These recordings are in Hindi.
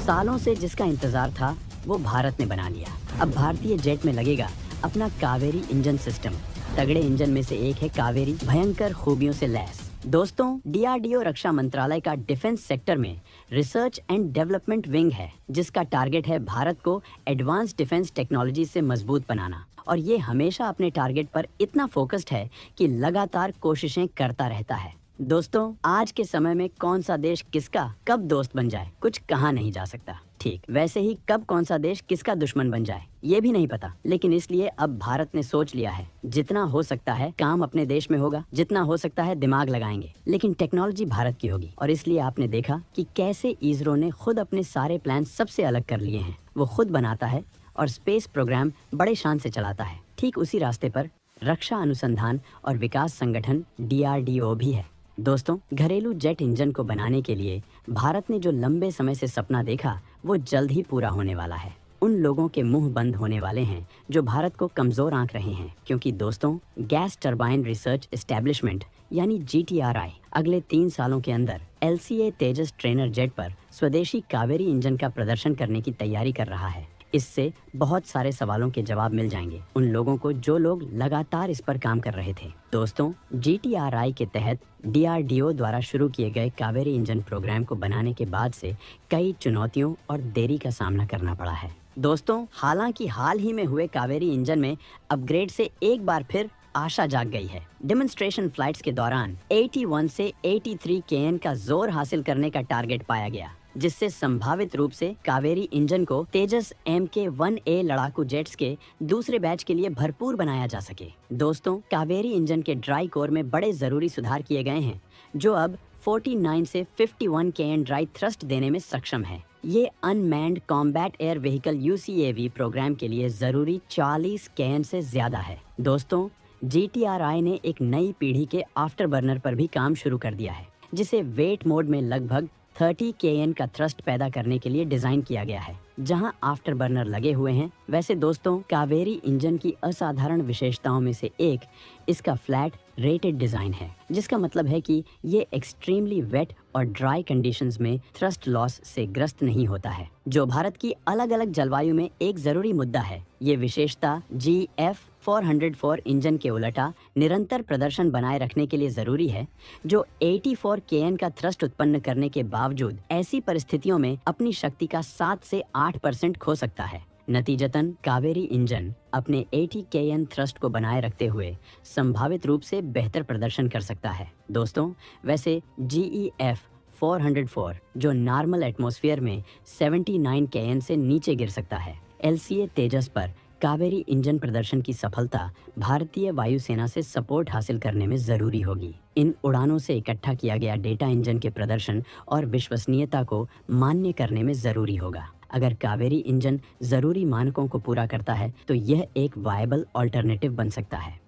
सालों से जिसका इंतजार था वो भारत ने बना लिया। अब भारतीय जेट में लगेगा अपना कावेरी इंजन सिस्टम। तगड़े इंजन में से एक है कावेरी, भयंकर खूबियों से लैस। दोस्तों, डीआरडीओ रक्षा मंत्रालय का डिफेंस सेक्टर में रिसर्च एंड डेवलपमेंट विंग है, जिसका टारगेट है भारत को एडवांस डिफेंस टेक्नोलॉजी से मजबूत बनाना। और ये हमेशा अपने टारगेट पर इतना फोकस्ड है कि लगातार कोशिशें करता रहता है। दोस्तों, आज के समय में कौन सा देश किसका कब दोस्त बन जाए कुछ कहा नहीं जा सकता। ठीक वैसे ही कब कौन सा देश किसका दुश्मन बन जाए ये भी नहीं पता। लेकिन इसलिए अब भारत ने सोच लिया है जितना हो सकता है काम अपने देश में होगा, जितना हो सकता है दिमाग लगाएंगे, लेकिन टेक्नोलॉजी भारत की होगी। और इसलिए आपने देखा कि कैसे इसरो ने खुद अपने सारे प्लान सबसे अलग कर लिए हैं। वो खुद बनाता है और स्पेस प्रोग्राम बड़े शान से चलाता है। ठीक उसी रास्ते पर रक्षा अनुसंधान और विकास संगठन DRDO भी है। दोस्तों, घरेलू जेट इंजन को बनाने के लिए भारत ने जो लंबे समय से सपना देखा वो जल्द ही पूरा होने वाला है। उन लोगों के मुंह बंद होने वाले हैं जो भारत को कमजोर आंक रहे हैं, क्योंकि दोस्तों, गैस टरबाइन रिसर्च एस्टेब्लिशमेंट यानी GTRI अगले 3 सालों के अंदर LCA तेजस ट्रेनर जेट पर स्वदेशी कावेरी इंजन का प्रदर्शन करने की तैयारी कर रहा है। इससे बहुत सारे सवालों के जवाब मिल जाएंगे उन लोगों को जो लोग लगातार इस पर काम कर रहे थे। दोस्तों, GTRI के तहत DRDO द्वारा शुरू किए गए कावेरी इंजन प्रोग्राम को बनाने के बाद से कई चुनौतियों और देरी का सामना करना पड़ा है। दोस्तों, हालांकि हाल ही में हुए कावेरी इंजन में अपग्रेड से एक बार फिर आशा जाग गई है। डेमोन्स्ट्रेशन फ्लाइट्स के दौरान 81 से 83 kN का जोर हासिल करने का टारगेट पाया गया, जिससे संभावित रूप से कावेरी इंजन को तेजस MK-1A लड़ाकू जेट्स के दूसरे बैच के लिए भरपूर बनाया जा सके। दोस्तों, कावेरी इंजन के ड्राई कोर में बड़े जरूरी सुधार किए गए हैं, जो अब 49 से 51 kN ड्राई थ्रस्ट देने में सक्षम है। ये unmanned combat air vehicle UCAV programme के लिए जरूरी 40 kN से ज्यादा है। दोस्तों, GTRI ने एक नई पीढ़ी के आफ्टर बर्नर पर भी काम शुरू कर दिया है, जिसे वेट मोड में लगभग 30 kN का थ्रस्ट पैदा करने के लिए डिजाइन किया गया है। जहां आफ्टर बर्नर लगे हुए हैं, वैसे दोस्तों, कावेरी इंजन की असाधारण विशेषताओं में से एक इसका फ्लैट रेटेड डिजाइन है, जिसका मतलब है कि ये एक्सट्रीमली वेट और ड्राई कंडीशंस में थ्रस्ट लॉस से ग्रस्त नहीं होता है, जो भारत की अलग अलग जलवायु में एक जरूरी मुद्दा है। ये विशेषता GF404 इंजन के उलटा निरंतर प्रदर्शन बनाए रखने के लिए जरूरी है, जो 84 kN का थ्रस्ट उत्पन्न करने के बावजूद ऐसी परिस्थितियों में अपनी शक्ति का 7 से 8% खो सकता है। नतीजतन कावेरी इंजन अपने 80 kN थ्रस्ट को बनाए रखते हुए संभावित रूप से बेहतर प्रदर्शन कर सकता है। दोस्तों, वैसे GEF 404 जो नॉर्मल एटमॉस्फेयर में 79 kN से नीचे गिर सकता है। LCA तेजस पर कावेरी इंजन प्रदर्शन की सफलता भारतीय वायुसेना से सपोर्ट हासिल करने में जरूरी होगी। इन उड़ानों से इकट्ठा किया गया डेटा इंजन के प्रदर्शन और विश्वसनीयता को मान्य करने में जरूरी होगा। अगर कावेरी इंजन जरूरी मानकों को पूरा करता है तो यह एक वायबल ऑल्टरनेटिव बन सकता है।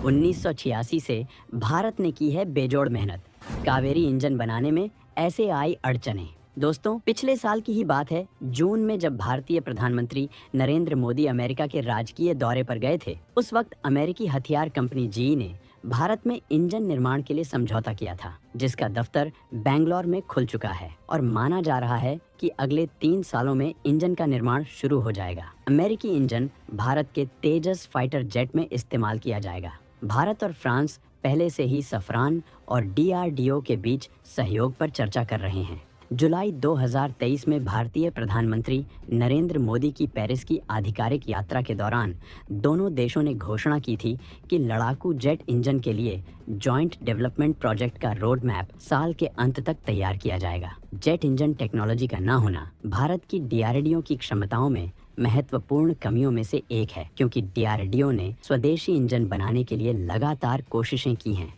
1986 से भारत ने की है बेजोड़ मेहनत कावेरी इंजन बनाने में, ऐसे आई अड़चने। दोस्तों, पिछले साल की ही बात है, जून में जब भारतीय प्रधानमंत्री नरेंद्र मोदी अमेरिका के राजकीय दौरे पर गए थे, उस वक्त अमेरिकी हथियार कंपनी GE ने भारत में इंजन निर्माण के लिए समझौता किया था, जिसका दफ्तर बेंगलोर में खुल चुका है और माना जा रहा है कि अगले 3 सालों में इंजन का निर्माण शुरू हो जाएगा। अमेरिकी इंजन भारत के तेजस फाइटर जेट में इस्तेमाल किया जाएगा। भारत और फ्रांस पहले से ही सफरान और DRDO के बीच सहयोग पर चर्चा कर रहे हैं। जुलाई 2023 में भारतीय प्रधानमंत्री नरेंद्र मोदी की पेरिस की आधिकारिक यात्रा के दौरान दोनों देशों ने घोषणा की थी कि लड़ाकू जेट इंजन के लिए जॉइंट डेवलपमेंट प्रोजेक्ट का रोड मैप साल के अंत तक तैयार किया जाएगा। जेट इंजन टेक्नोलॉजी का न होना भारत की DRDO की क्षमताओं में महत्वपूर्ण कमियों में से एक है, क्योंकि DRDO ने स्वदेशी इंजन बनाने के लिए लगातार कोशिशें की हैं,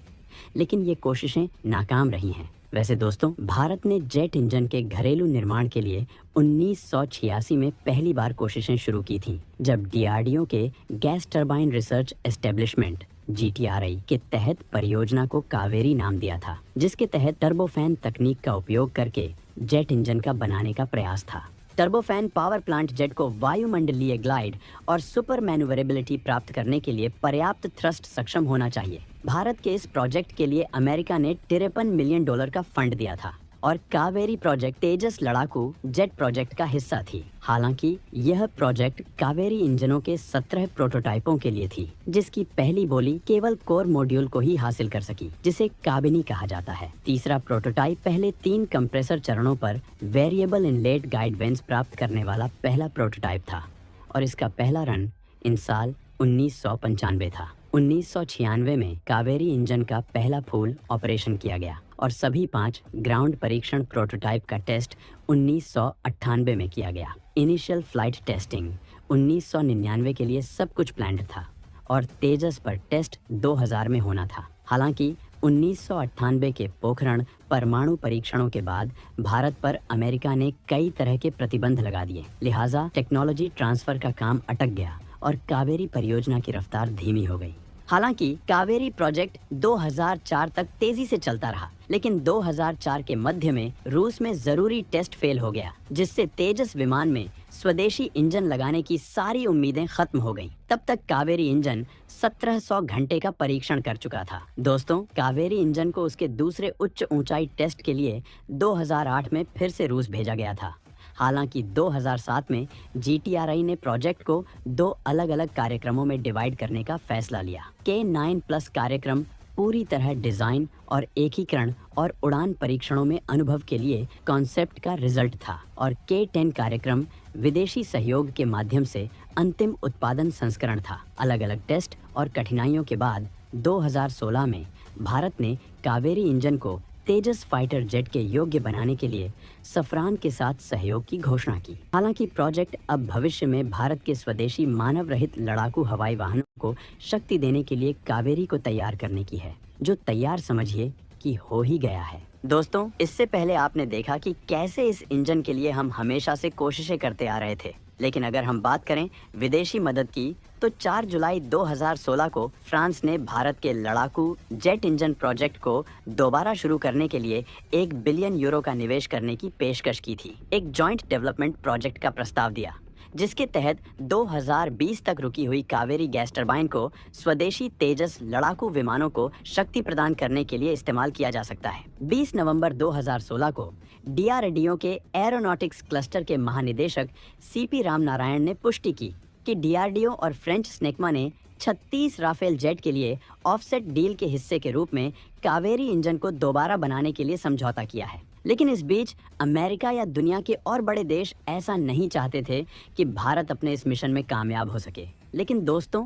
लेकिन ये कोशिशें नाकाम रही हैं। वैसे दोस्तों, भारत ने जेट इंजन के घरेलू निर्माण के लिए 1986 में पहली बार कोशिशें शुरू की थीं, जब DRDO के gas turbine research establishment GTRI के तहत परियोजना को कावेरी नाम दिया था, जिसके तहत टर्बोफैन तकनीक का उपयोग करके जेट इंजन का बनाने का प्रयास था। टर्बोफैन पावर प्लांट जेट को वायुमंडलीय ग्लाइड और सुपर मैन्युवरेबिलिटी प्राप्त करने के लिए पर्याप्त थ्रस्ट सक्षम होना चाहिए। भारत के इस प्रोजेक्ट के लिए अमेरिका ने $53 मिलियन का फंड दिया था और कावेरी प्रोजेक्ट तेजस लड़ाकू जेट प्रोजेक्ट का हिस्सा थी। हालांकि यह प्रोजेक्ट कावेरी इंजनों के 17 प्रोटोटाइपों के लिए थी, जिसकी पहली बोली केवल कोर मॉड्यूल को ही हासिल कर सकी, जिसे काबिनी कहा जाता है। तीसरा प्रोटोटाइप पहले 3 कंप्रेसर चरणों पर वेरिएबल इनलेट गाइड वेंट्स प्राप्त करने वाला पहला प्रोटोटाइप था और इसका पहला रन इन साल 1995 था। 1996 में कावेरी इंजन का पहला फुल ऑपरेशन किया गया और सभी 5 ग्राउंड परीक्षण प्रोटोटाइप का टेस्ट 1998 में किया गया। इनिशियल फ्लाइट टेस्टिंग 1999 के लिए सब कुछ प्लान्ड था और तेजस पर टेस्ट 2000 में होना था। हालांकि 1998 के पोखरण परमाणु परीक्षणों के बाद भारत पर अमेरिका ने कई तरह के प्रतिबंध लगा दिए, लिहाजा टेक्नोलॉजी ट्रांसफर का काम अटक गया और कावेरी परियोजना की रफ्तार धीमी हो गई। हालांकि कावेरी प्रोजेक्ट 2004 तक तेजी से चलता रहा, लेकिन 2004 के मध्य में रूस में जरूरी टेस्ट फेल हो गया, जिससे तेजस विमान में स्वदेशी इंजन लगाने की सारी उम्मीदें खत्म हो गईं। तब तक कावेरी इंजन 1700 घंटे का परीक्षण कर चुका था। दोस्तों, कावेरी इंजन को उसके दूसरे उच्च ऊंचाई टेस्ट के लिए 2008 में फिर से रूस भेजा गया था। हालांकि 2007 में GTRI ने प्रोजेक्ट को 2 अलग-अलग कार्यक्रमों में डिवाइड करने का फैसला लिया। K9+ कार्यक्रम पूरी तरह डिजाइन और एकीकरण और उड़ान परीक्षणों में अनुभव के लिए कॉन्सेप्ट का रिजल्ट था और K10 कार्यक्रम विदेशी सहयोग के माध्यम से अंतिम उत्पादन संस्करण था। अलग-अलग टेस्ट और कठिनाइयों के बाद 2016 में भारत ने कावेरी इंजन को तेजस फाइटर जेट के योग्य बनाने के लिए सफरान के साथ सहयोग की घोषणा की। हालांकि प्रोजेक्ट अब भविष्य में भारत के स्वदेशी मानव रहित लड़ाकू हवाई वाहनों को शक्ति देने के लिए कावेरी को तैयार करने की है, जो तैयार समझिए कि हो ही गया है। दोस्तों, इससे पहले आपने देखा कि कैसे इस इंजन के लिए हम हमेशा से कोशिशें करते आ रहे थे, लेकिन अगर हम बात करें विदेशी मदद की, तो 4 जुलाई 2016 को फ्रांस ने भारत के लड़ाकू जेट इंजन प्रोजेक्ट को दोबारा शुरू करने के लिए 1 बिलियन यूरो का निवेश करने की पेशकश की थी। एक जॉइंट डेवलपमेंट प्रोजेक्ट का प्रस्ताव दिया, जिसके तहत 2020 तक रुकी हुई कावेरी गैस टरबाइन को स्वदेशी तेजस लड़ाकू विमानों को शक्ति प्रदान करने के लिए इस्तेमाल किया जा सकता है। 20 नवंबर 2016 को DRDO के एरोनॉटिक्स क्लस्टर के महानिदेशक CP रामनारायण ने पुष्टि की कि DRDO और फ्रेंच स्नेकमा ने 36 राफेल जेट के लिए ऑफसेट डील के हिस्से के रूप में कावेरी इंजन को दोबारा बनाने के लिए समझौता किया है। लेकिन इस बीच अमेरिका या दुनिया के और बड़े देश ऐसा नहीं चाहते थे कि भारत अपने इस मिशन में कामयाब हो सके। लेकिन दोस्तों,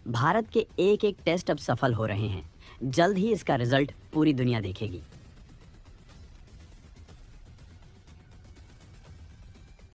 भारत के एक एक टेस्ट अब सफल हो रहे हैं। जल्द ही इसका रिजल्ट पूरी दुनिया देखेगी।